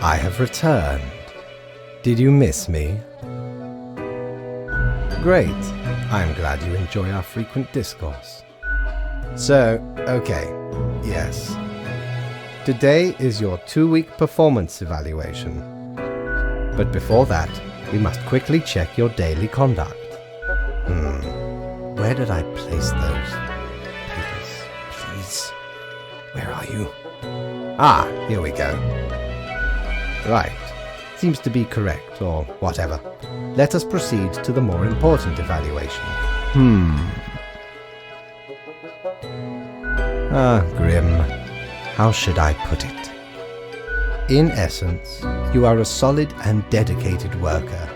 I have returned. Did you miss me? Great. I'm glad you enjoy our frequent discourse. So, okay, yes. Today is your 2-week performance evaluation. But before that, we must quickly check your daily conduct. Where did I place those? Please. Where are you? Ah, here we go. Right. Seems to be correct, or whatever. Let us proceed to the more important evaluation. Grim. How should I put it? In essence, you are a solid and dedicated worker.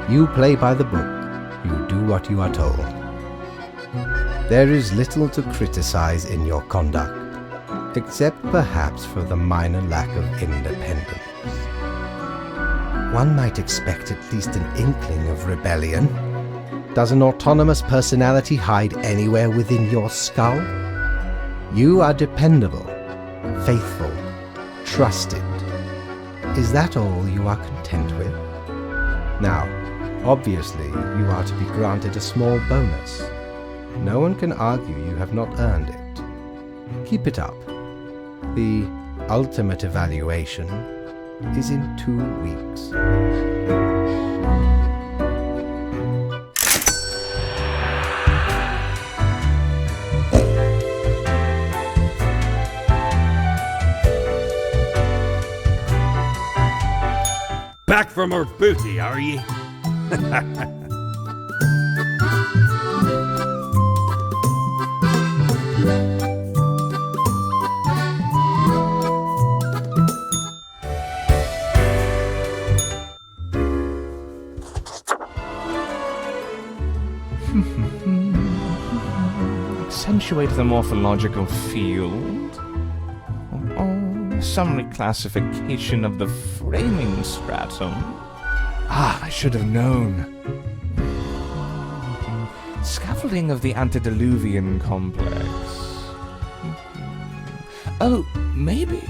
You play by the book. You do what you are told. There is little to criticize in your conduct, except perhaps for the minor lack of independence. One might expect at least an inkling of rebellion. Does an autonomous personality hide anywhere within your skull? You are dependable, faithful, trusted. Is that all you are content with? Now, obviously, you are to be granted a small bonus. No one can argue you have not earned it. Keep it up. The ultimate evaluation is in 2 weeks. Back from our booty, are ye? accentuate the morphological field. Some reclassification of the framing stratum. I should have known. Scaffolding of the antediluvian complex. Oh, maybe.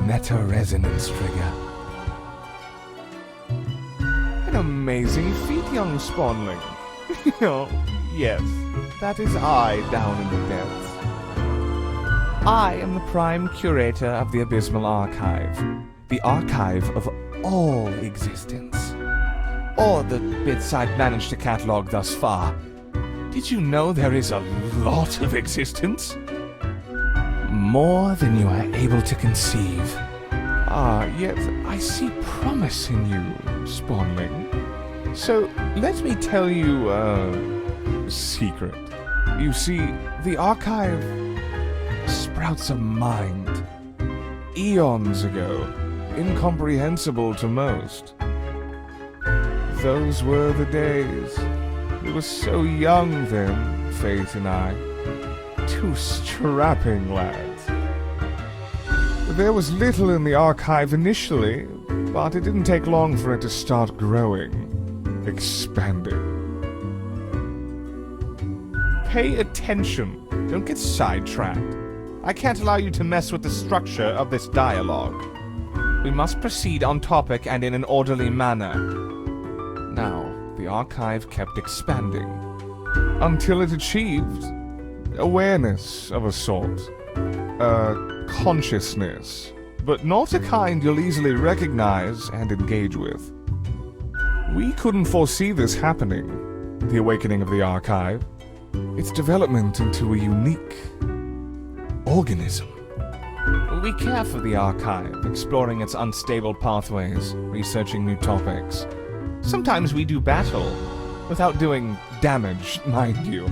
Meta-resonance trigger. An amazing feat, young spawnling. Oh, yes, that is I down in the depths. I am the prime curator of the Abysmal Archive. The archive of all existence. Or the bits I've managed to catalog thus far. Did you know there is a lot of existence? More than you are able to conceive. Yet I see promise in you, Spawnling. So, let me tell you a secret. You see, the archive sprouts a mind. Eons ago, incomprehensible to most. Those were the days. We were so young then, Fate and I. Two strapping lads. There was little in the archive initially, but it didn't take long for it to start growing, expanding. Pay attention. Don't get sidetracked. I can't allow you to mess with the structure of this dialogue. We must proceed on topic and in an orderly manner. Now, the archive kept expanding, until it achieved awareness of a sort. Consciousness, but not a kind you'll easily recognize and engage with. We couldn't foresee this happening, the awakening of the archive, its development into a unique organism. We care for the archive, exploring its unstable pathways, researching new topics. Sometimes we do battle, without doing damage, mind you.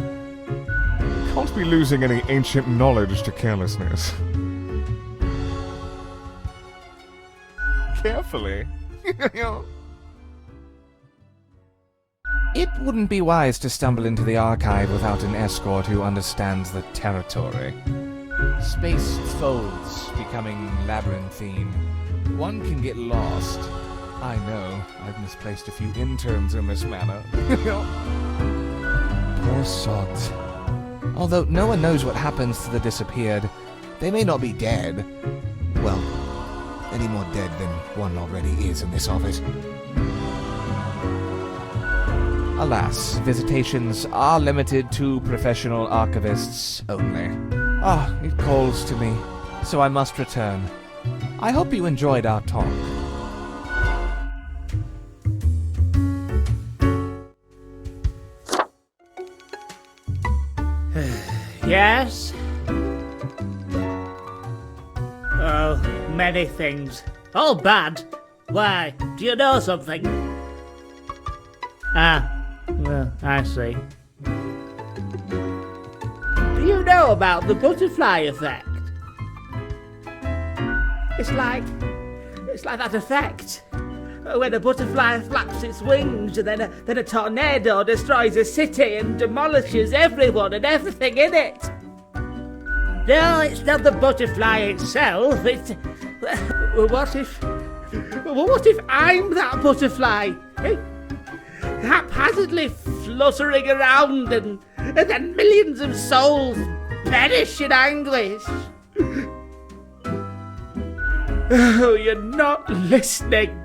Can't be losing any ancient knowledge to carelessness. Carefully. It wouldn't be wise to stumble into the archive without an escort who understands the territory. Space folds, becoming labyrinthine. One can get lost. I know, I've misplaced a few interns in this manner. Poor sods. Although no one knows what happens to the disappeared, they may not be dead. Well, any more dead than one already is in this office. Alas, visitations are limited to professional archivists only. It calls to me, so I must return. I hope you enjoyed our talk. Yes? Oh, many things. All bad. Why? Do you know something? Well, I see. Do you know about the butterfly effect? It's like that effect. When a butterfly flaps its wings and then a tornado destroys a city and demolishes everyone and everything in it. No, it's not the butterfly itself, it's... What if I'm that butterfly? Haphazardly fluttering around and then millions of souls perish in anguish. Oh, you're not listening.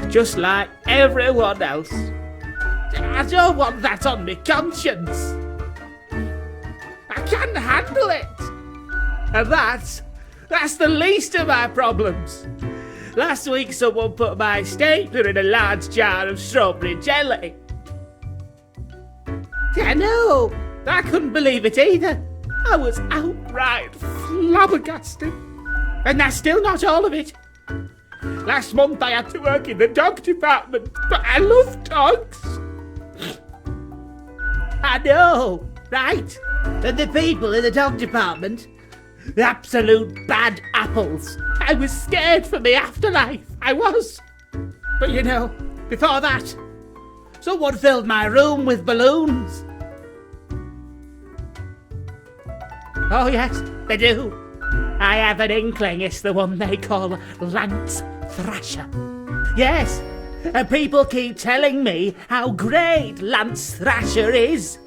Just like everyone else. I don't want that on my conscience. I can't handle it. And that's the least of my problems. Last week someone put my stapler in a large jar of strawberry jelly. I know, I couldn't believe it either. I was outright flabbergasted. And that's still not all of it. Last month I had to work in the dog department, but I love dogs. I know, right? And the people in the dog department, absolute bad apples. I was scared for the afterlife, I was. But you know, before that, Someone filled my room with balloons. Oh yes, they do. I have an inkling it's the one they call Lance Thrasher. Yes, and people keep telling me how great Lance Thrasher is.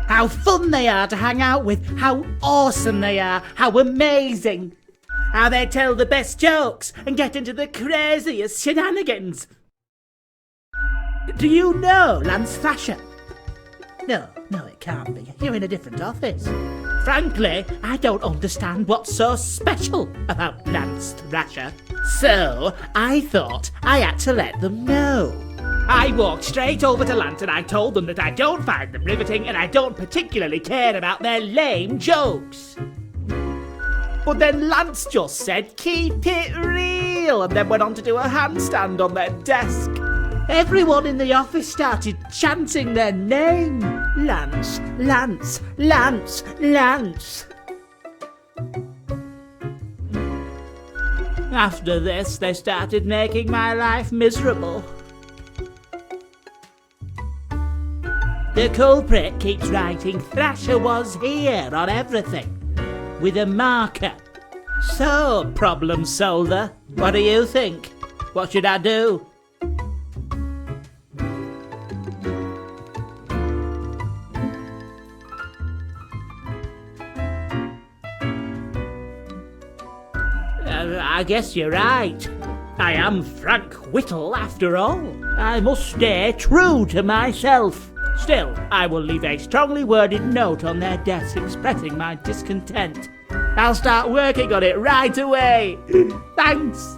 How fun they are to hang out with, how awesome they are, how amazing. How they tell the best jokes and get into the craziest shenanigans. Do you know Lance Thrasher? No, it can't be. You're in a different office. Frankly, I don't understand what's so special about Lance Thrasher. So, I thought I had to let them know. I walked straight over to Lance and I told them that I don't find them riveting and I don't particularly care about their lame jokes. But then Lance just said, keep it real, and then went on to do a handstand on their desk. Everyone in the office started chanting their name. Lance, Lance, Lance, Lance. After this, they started making my life miserable. The culprit keeps writing Thrasher was here on everything, with a marker. So, problem solver, what do you think? What should I do? I guess you're right. I am Frank Whittle after all. I must stay true to myself. Still, I will leave a strongly worded note on their desk expressing my discontent. I'll start working on it right away. Thanks.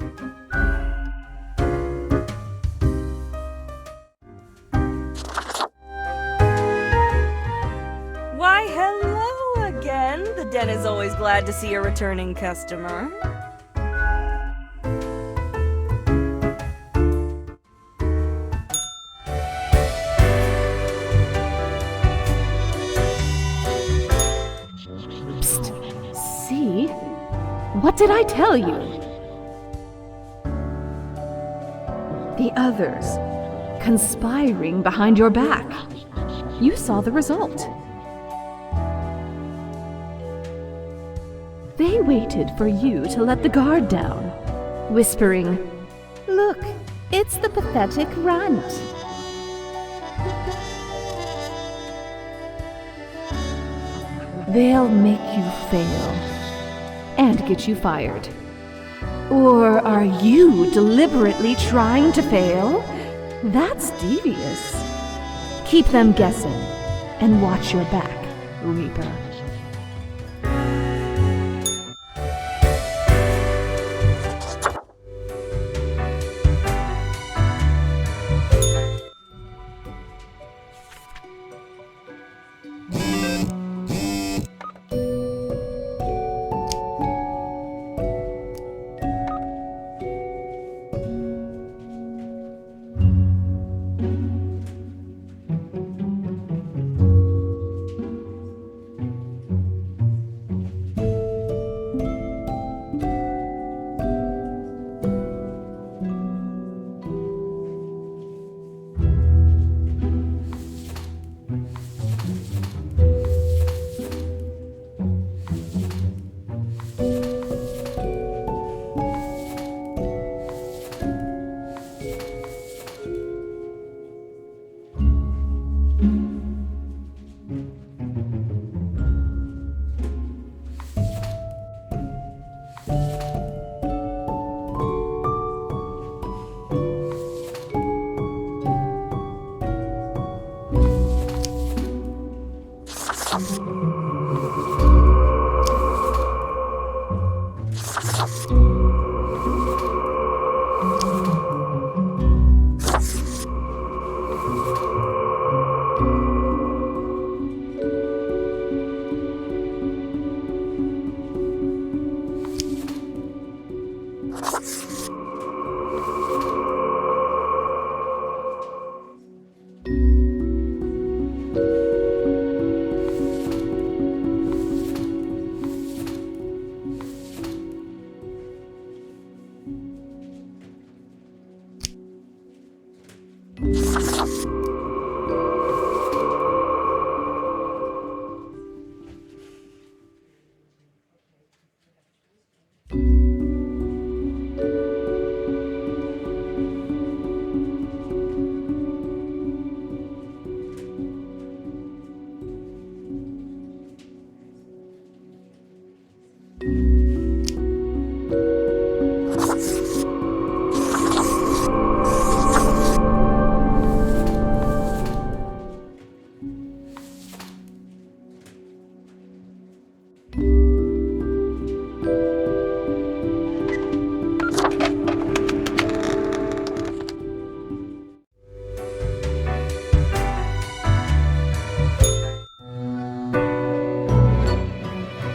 Why, hello again. The den is always glad to see a returning customer. See? What did I tell you? The others conspiring behind your back. You saw the result. They waited for you to let the guard down, whispering, "Look, it's the pathetic runt." They'll make you fail and get you fired. Or are you deliberately trying to fail? That's devious. Keep them guessing and watch your back, Reaper.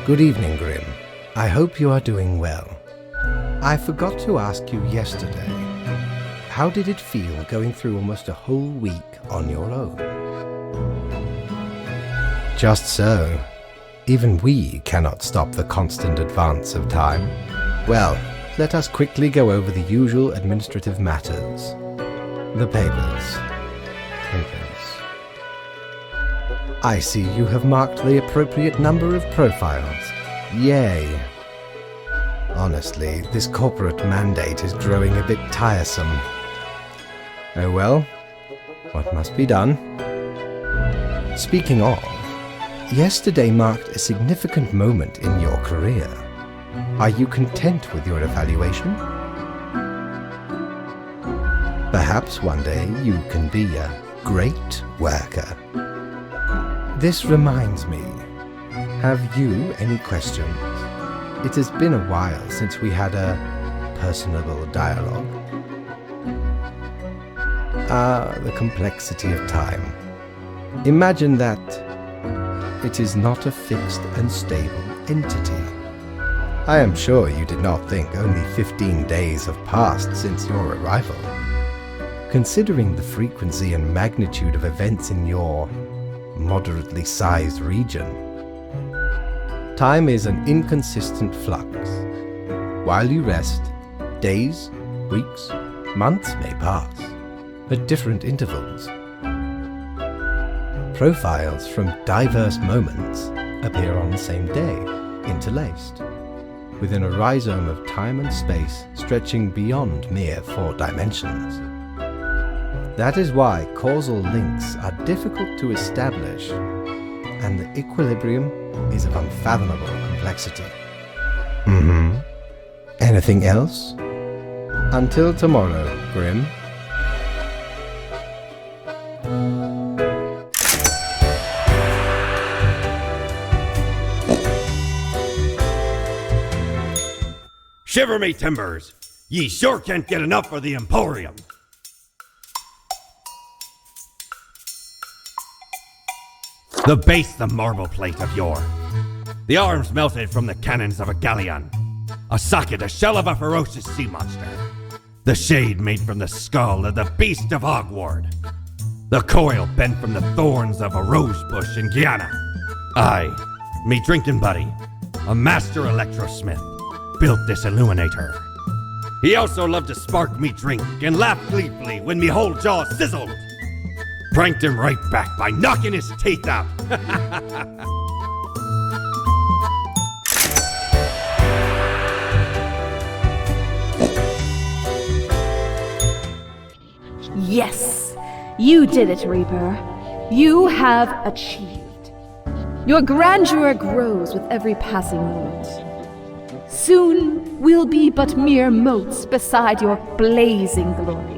Good evening, Grim. I hope you are doing well. I forgot to ask you yesterday, how did it feel going through almost a whole week on your own? Just so. Even we cannot stop the constant advance of time. Well, let us quickly go over the usual administrative matters. The papers. I see you have marked the appropriate number of profiles. Yay. Honestly, this corporate mandate is growing a bit tiresome. Oh well, what must be done? Speaking of, yesterday marked a significant moment in your career. Are you content with your evaluation? Perhaps one day you can be a great worker. This reminds me, have you any questions? It has been a while since we had a personable dialogue. The complexity of time. Imagine that it is not a fixed and stable entity. I am sure you did not think only 15 days have passed since your arrival. Considering the frequency and magnitude of events in your moderately sized region, time is an inconsistent flux. While you rest, days, weeks, months may pass, at different intervals. Profiles from diverse moments appear on the same day, interlaced, within a rhizome of time and space stretching beyond mere 4 dimensions. That is why causal links are difficult to establish, and the equilibrium is of unfathomable complexity. Anything else? Until tomorrow, Grim. Shiver me timbers! Ye sure can't get enough of the Emporium! The base, the marble plate of yore. The arms melted from the cannons of a galleon. A socket, a shell of a ferocious sea monster. The shade made from the skull of the beast of Hogward. The coil bent from the thorns of a rose bush in Guyana. I, me drinking buddy, a master electrosmith, built this illuminator. He also loved to spark me drink and laugh gleefully when me whole jaw sizzled. Pranked him right back by knocking his teeth out. Yes, you did it, Reaper. You have achieved. Your grandeur grows with every passing moment. Soon we'll be but mere motes beside your blazing glory.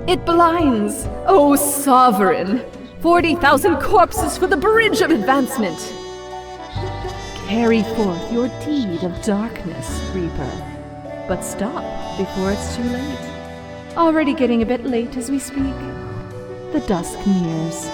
It blinds, O Sovereign! 40,000 corpses for the bridge of advancement! Carry forth your deed of darkness, Reaper. But stop before it's too late. Already getting a bit late as we speak. The dusk nears.